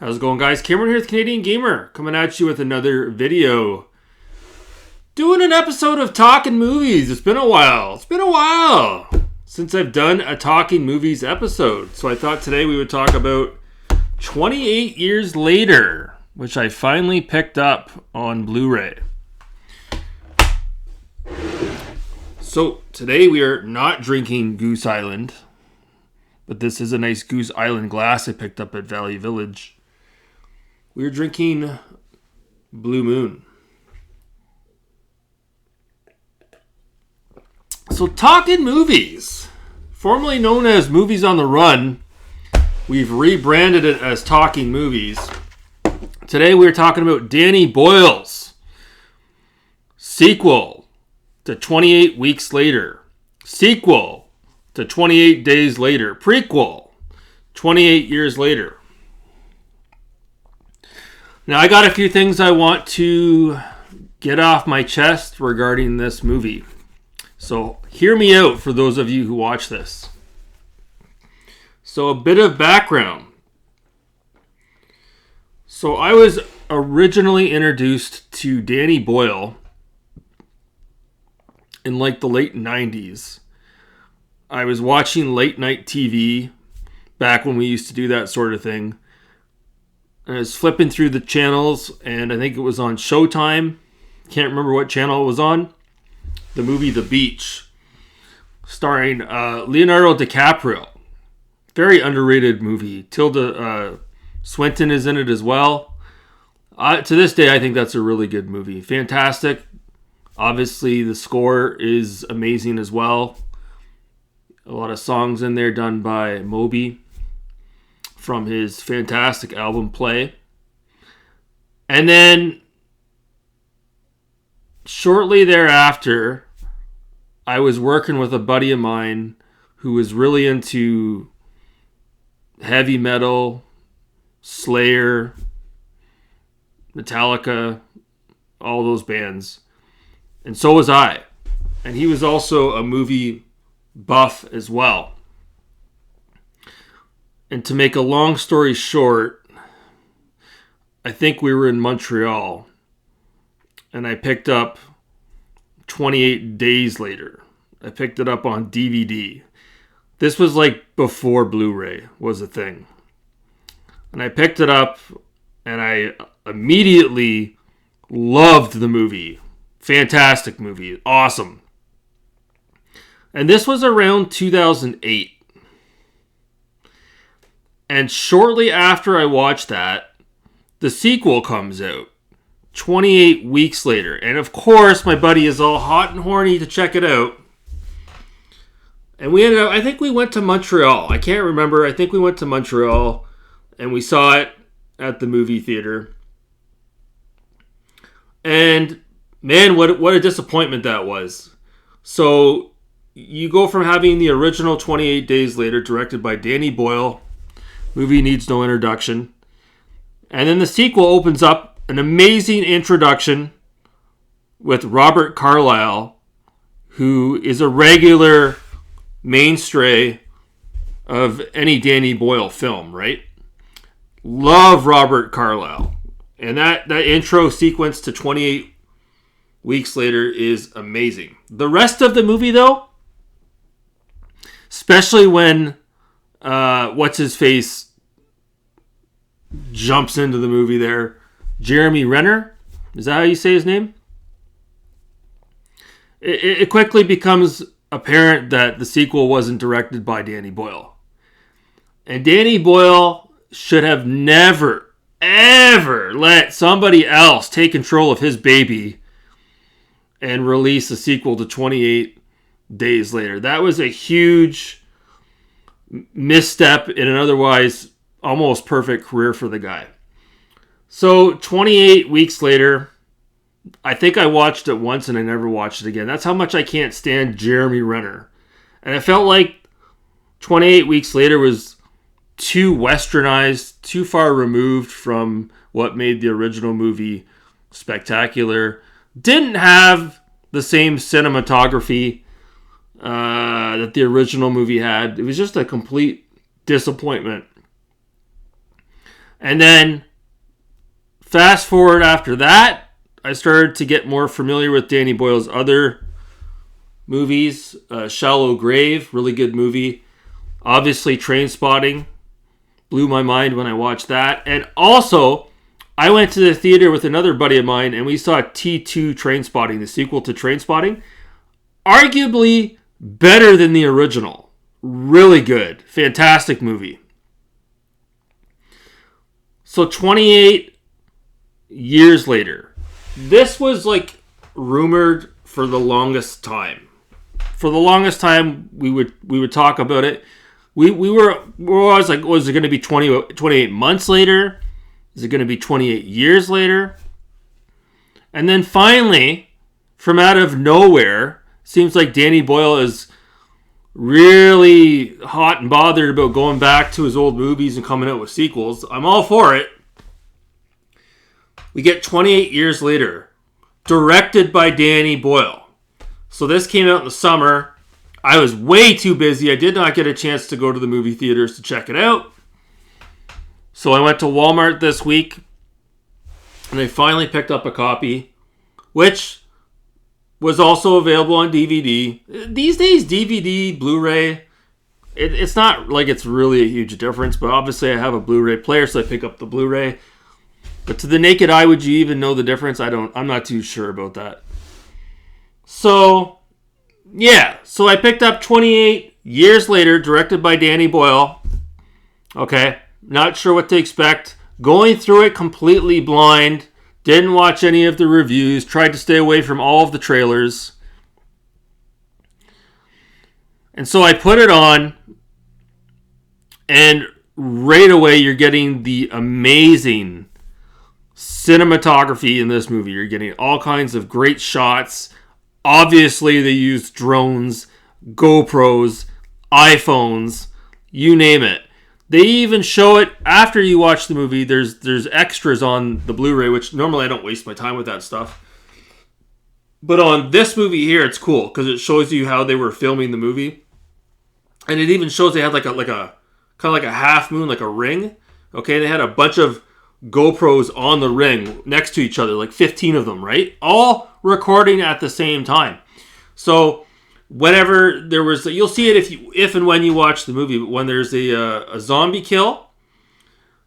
How's it going, guys? Cameron here with Canadian Gamer, coming at you with another video. Doing an episode of Talking Movies. It's been a while since I've done a Talking Movies episode. So I thought today we would talk about 28 Years Later, which I finally picked up on Blu-ray. So today we are not drinking Goose Island, but this is a nice Goose Island glass I picked up at Valley Village. We're drinking Blue Moon. So Talking Movies, formerly known as Movies on the Run, we've rebranded it as Talking Movies. Today we're talking about Danny Boyle's sequel to 28 Weeks Later, sequel to 28 Days Later, prequel 28 Years Later. Now, I got a few things I want to get off my chest regarding this movie. So, hear me out for those of you who watch this. So, a bit of background. So, I was originally introduced to Danny Boyle in like the late 90s. I was watching late night TV back when we used to do that sort of thing. I was flipping through the channels, and I think it was on Showtime. Can't remember what channel it was on. The movie The Beach, starring Leonardo DiCaprio. Very underrated movie. Tilda Swinton is in it as well. To this day, I think that's a really good movie. Fantastic. Obviously, the score is amazing as well. A lot of songs in there done by Moby from his fantastic album Play. And then shortly thereafter, I was working with a buddy of mine who was really into heavy metal, Slayer, Metallica, all those bands. And so was I. And he was also a movie buff as well. And to make a long story short, I think we were in Montreal, and I picked up 28 Days Later. I picked it up on DVD. This was like before Blu-ray was a thing. And I picked it up, and I immediately loved the movie. Fantastic movie. Awesome. And this was around 2008. And shortly after I watched that, the sequel comes out 28 weeks later. And of course, my buddy is all hot and horny to check it out. And we ended up, I think we went to Montreal. I can't remember. I think we went to Montreal and we saw it at the movie theater. And man, what a disappointment that was. So you go from having the original 28 Days Later, directed by Danny Boyle. Movie needs no introduction. And then the sequel opens up an amazing introduction with Robert Carlyle, who is a regular mainstay of any Danny Boyle film, right? Love Robert Carlyle. And that intro sequence to 28 Weeks Later is amazing. The rest of the movie, though, especially when what's-his-face jumps into the movie there. Jeremy Renner? Is that how you say his name? It quickly becomes apparent that the sequel wasn't directed by Danny Boyle. And Danny Boyle should have never, ever let somebody else take control of his baby and release a sequel to 28 Days Later. That was a huge misstep in an otherwise almost perfect career for the guy. So 28 Weeks Later, I think I watched it once and I never watched it again. That's how much I can't stand Jeremy Renner. And it felt like 28 Weeks Later was too westernized, too far removed from what made the original movie spectacular. Didn't have the same cinematography that the original movie had. It was just a complete disappointment. And then fast forward after that, I started to get more familiar with Danny Boyle's other movies. Shallow Grave, really good movie. Obviously, Trainspotting blew my mind when I watched that. And also, I went to the theater with another buddy of mine, and we saw T2 Trainspotting, the sequel to Trainspotting. Arguably better than the original. Really good. Fantastic movie. So 28 years later, this was like rumored for the longest time. For the longest time, we would talk about it. We were always like, was it going to be 28 months later? Is it going to be 28 years later? And then finally, from out of nowhere, seems like Danny Boyle is really hot and bothered about going back to his old movies and coming out with sequels. I'm all for it. We get 28 years later, directed by Danny Boyle. So this came out in the summer. I was way too busy. I did not get a chance to go to the movie theaters to check it out. So I went to Walmart this week, and I finally picked up a copy, which was also available on DVD. These days, DVD, Blu-ray, it's not like it's really a huge difference, but obviously I have a Blu-ray player, so I pick up the Blu-ray. But to the naked eye, would you even know the difference? I'm not too sure about that. So, yeah. So I picked up 28 years later, directed by Danny Boyle. Okay. Not sure what to expect. Going through it completely blind. Didn't watch any of the reviews. Tried to stay away from all of the trailers. And so I put it on. And right away you're getting the amazing cinematography in this movie. You're getting all kinds of great shots. Obviously they used drones, GoPros, iPhones, you name it. They even show it after you watch the movie. There's extras on the Blu-ray, which normally I don't waste my time with that stuff. But on this movie here, it's cool because it shows you how they were filming the movie, and it even shows they had like a kind of like a half moon, like a ring. Okay, they had a bunch of GoPros on the ring next to each other, like 15 of them, right? All recording at the same time. So whenever there was, you'll see it if and when you watch the movie, but when there's a zombie kill,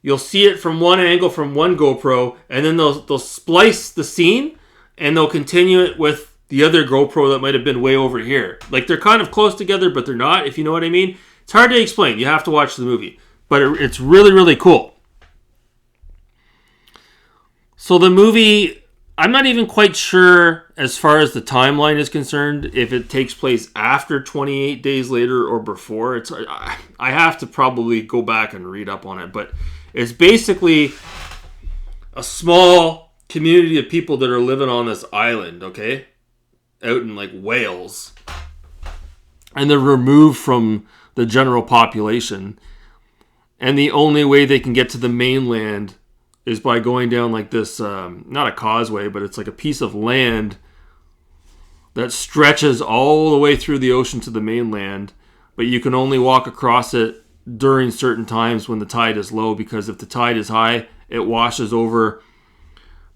you'll see it from one angle from one GoPro, and then they'll splice the scene, and they'll continue it with the other GoPro that might have been way over here. Like they're kind of close together, but they're not, if you know what I mean. It's hard to explain. You have to watch the movie. But it's really, really cool. So the movie, I'm not even quite sure as far as the timeline is concerned, if it takes place after 28 days later or before. I have to probably go back and read up on it, but it's basically a small community of people that are living on this island, okay? Out in like Wales. And they're removed from the general population. And the only way they can get to the mainland is by going down like this, not a causeway, but it's like a piece of land that stretches all the way through the ocean to the mainland. But you can only walk across it during certain times when the tide is low, because if the tide is high, it washes over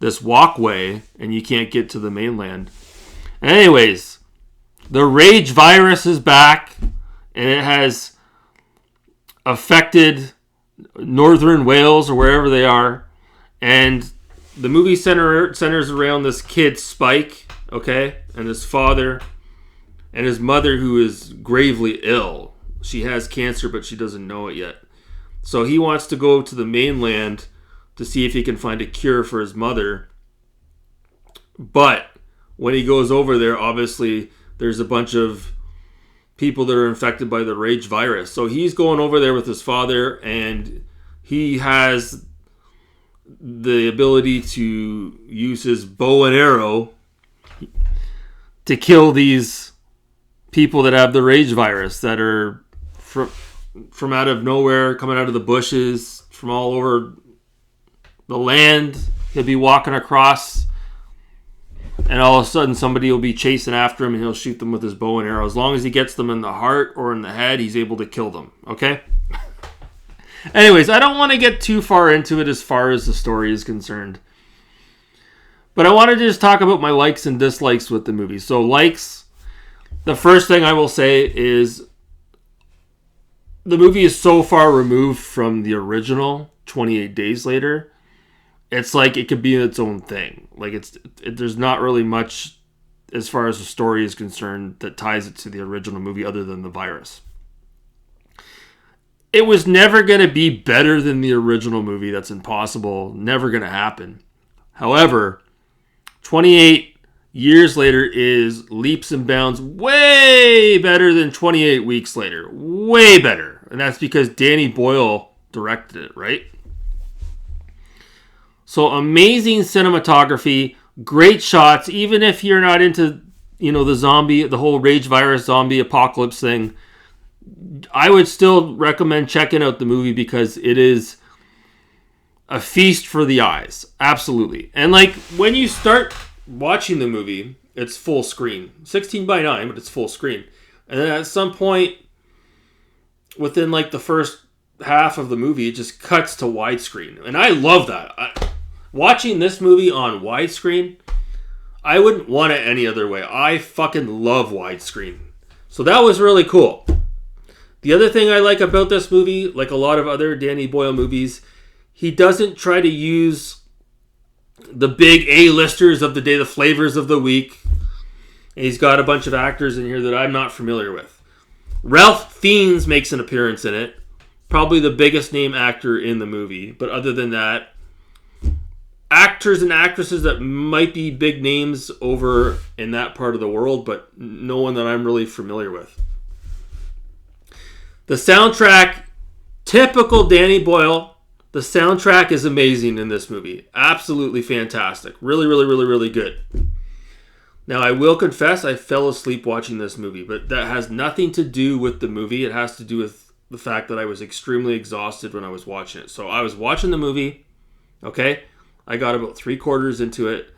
this walkway and you can't get to the mainland. Anyways, the rage virus is back, and it has affected northern Wales or wherever they are. And the movie centers around this kid, Spike, okay? And his father and his mother, who is gravely ill. She has cancer, but she doesn't know it yet. So he wants to go to the mainland to see if he can find a cure for his mother. But when he goes over there, obviously, there's a bunch of people that are infected by the rage virus. So he's going over there with his father, and he has the ability to use his bow and arrow to kill these people that have the rage virus, that are from out of nowhere, coming out of the bushes, from all over the land. He'll be walking across, and all of a sudden somebody will be chasing after him, and he'll shoot them with his bow and arrow. As long as he gets them in the heart or in the head, he's able to kill them. Okay? Anyways, I don't want to get too far into it as far as the story is concerned. But I wanted to just talk about my likes and dislikes with the movie. So likes, the first thing I will say is the movie is so far removed from the original 28 Days Later. It's like it could be its own thing. Like there's not really much as far as the story is concerned that ties it to the original movie other than the virus. It was never going to be better than the original movie. That's impossible. Never going to happen. However, 28 years later is leaps and bounds way better than 28 weeks later. Way better. And that's because Danny Boyle directed it, right? So amazing cinematography, great shots, even if you're not into, the whole rage virus zombie apocalypse thing. I would still recommend checking out the movie because it is a feast for the eyes. Absolutely. And like when you start watching the movie, it's full screen. 16:9, but it's full screen. And then at some point within like the first half of the movie, it just cuts to widescreen. And I love that. Watching this movie on widescreen, I wouldn't want it any other way. I fucking love widescreen. So that was really cool. The other thing I like about this movie, like a lot of other Danny Boyle movies, he doesn't try to use the big A-listers of the day, the flavors of the week. And he's got a bunch of actors in here that I'm not familiar with. Ralph Fiennes makes an appearance in it. Probably the biggest name actor in the movie. But other than that, actors and actresses that might be big names over in that part of the world, but no one that I'm really familiar with. The soundtrack, typical Danny Boyle. The soundtrack is amazing in this movie. Absolutely fantastic. Really, really, really, really good. Now, I will confess I fell asleep watching this movie, but that has nothing to do with the movie. It has to do with the fact that I was extremely exhausted when I was watching it. So I was watching the movie, okay? I got about 3/4 into it,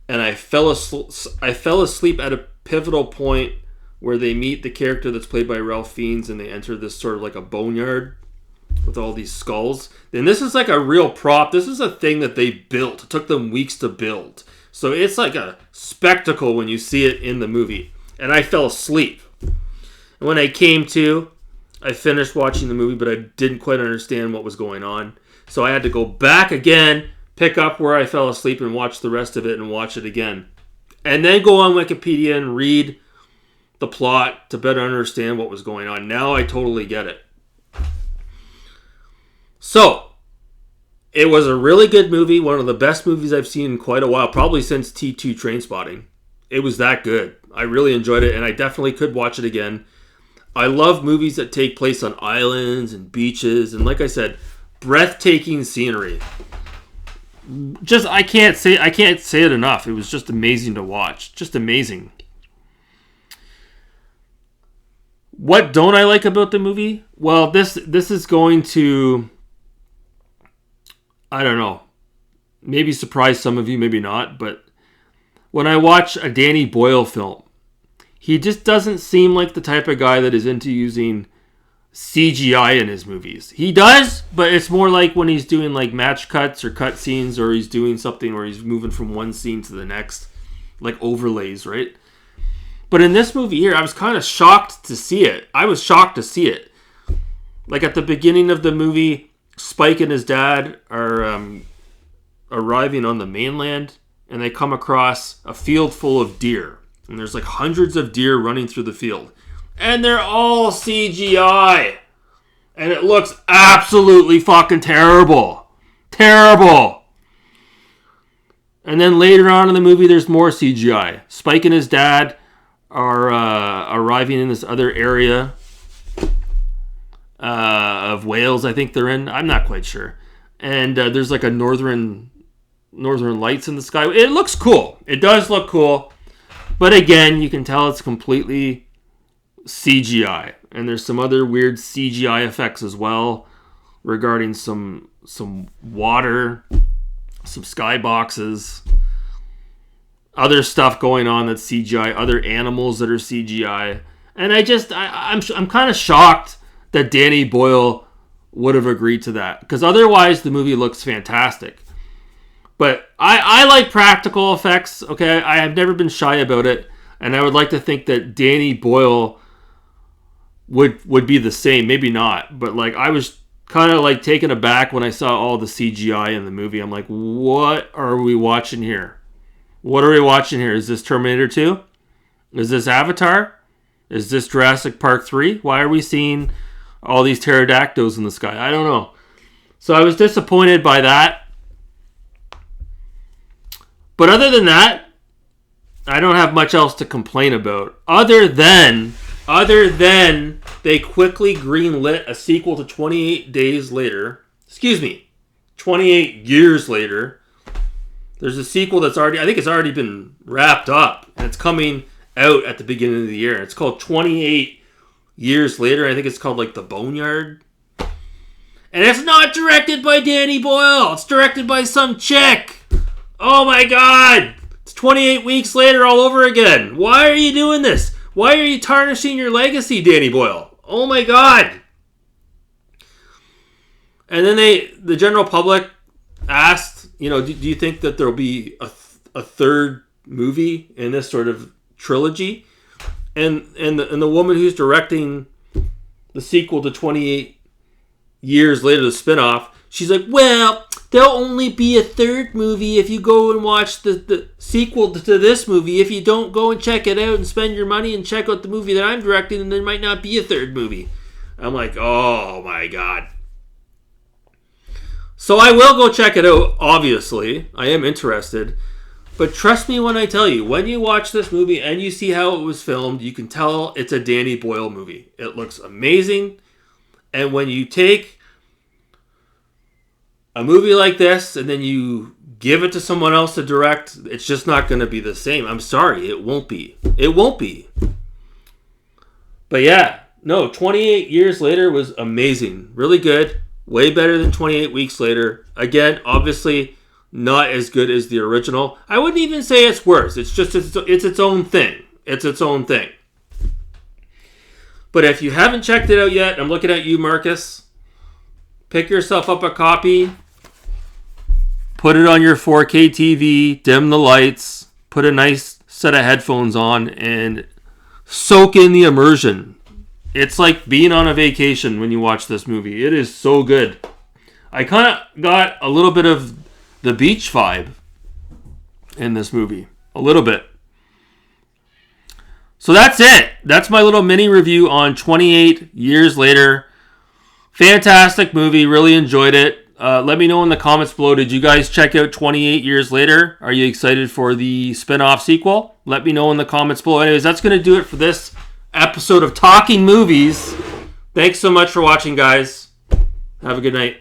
and I fell asleep at a pivotal point where they meet the character that's played by Ralph Fiennes, and they enter this sort of like a boneyard with all these skulls. And this is like a real prop. This is a thing that they built. It took them weeks to build. So it's like a spectacle when you see it in the movie. And I fell asleep. And when I came to, I finished watching the movie, but I didn't quite understand what was going on. So I had to go back again, pick up where I fell asleep and watch the rest of it and watch it again. And then go on Wikipedia and read the plot to better understand what was going on. Now I totally get it. So, it was a really good movie. One of the best movies I've seen in quite a while. Probably since T2 Trainspotting. It was that good. I really enjoyed it and I definitely could watch it again. I love movies that take place on islands and beaches. And like I said, breathtaking scenery. Just I can't say it enough. It was just amazing to watch. Just amazing. What don't I like about the movie? Well, this is going to, I don't know, maybe surprise some of you, maybe not, but when I watch a Danny Boyle film, he just doesn't seem like the type of guy that is into using CGI in his movies. He does, but it's more like when he's doing like match cuts or cut scenes, or he's doing something where he's moving from one scene to the next, like overlays, right? But in this movie here, I was kind of shocked to see it. I was shocked to see it. Like at the beginning of the movie, Spike and his dad are arriving on the mainland, and they come across a field full of deer. And there's like hundreds of deer running through the field. And they're all CGI. And it looks absolutely fucking terrible. Terrible. And then later on in the movie, there's more CGI. Spike and his dad are arriving in this other area of Wales, I think they're in. I'm not quite sure. And there's like a northern lights in the sky. It looks cool. It does look cool. But again, you can tell it's completely CGI. And there's some other weird CGI effects as well regarding some water, some skyboxes, other stuff going on that's CGI, other animals that are CGI. And I'm kind of shocked that Danny Boyle would have agreed to that. Because otherwise, the movie looks fantastic. But I like practical effects, okay? I have never been shy about it. And I would like to think that Danny Boyle would be the same. Maybe not. But like I was kind of like taken aback when I saw all the CGI in the movie. I'm like, what are we watching here? What are we watching here? Is this Terminator 2? Is this Avatar? Is this Jurassic Park 3? Why are we seeing all these pterodactyls in the sky? I don't know. So I was disappointed by that. But other than that, I don't have much else to complain about. Other than they quickly greenlit a sequel to 28 days later. 28 years later. There's a sequel that's I think it's already been wrapped up. And it's coming out at the beginning of the year. It's called 28 Years Later. I think it's called like The Boneyard. And it's not directed by Danny Boyle. It's directed by some chick. Oh my god. It's 28 weeks later all over again. Why are you doing this? Why are you tarnishing your legacy, Danny Boyle? Oh my god. And then the general public asked, do you think that there'll be a third movie in this sort of trilogy? And the woman who's directing the sequel to 28 Years Later, the spinoff, she's like, well, there'll only be a third movie if you go and watch the sequel to this movie. If you don't go and check it out and spend your money and check out the movie that I'm directing, then there might not be a third movie. I'm like, oh my god. So I will go check it out, obviously. I am interested. But trust me when I tell you, when you watch this movie and you see how it was filmed, you can tell it's a Danny Boyle movie. It looks amazing. And when you take a movie like this and then you give it to someone else to direct, it's just not going to be the same. I'm sorry, it won't be. It won't be. But yeah, no, 28 Years Later was amazing. Really good. Way better than 28 Weeks Later. Again, obviously not as good as the original. I wouldn't even say it's worse. It's just it's its own thing. It's its own thing. But if you haven't checked it out yet, I'm looking at you, Marcus. Pick yourself up a copy. Put it on your 4K TV. Dim the lights. Put a nice set of headphones on and soak in the immersion. It's like being on a vacation when you watch this movie. It is so good. I kind of got a little bit of the beach vibe in this movie. A little bit. So that's it. That's my little mini review on 28 Years Later. Fantastic movie. Really enjoyed it. Let me know in the comments below. Did you guys check out 28 Years Later? Are you excited for the spin-off sequel? Let me know in the comments below. Anyways, that's going to do it for this episode of Talking Movies. Thanks so much for watching, guys. Have a good night.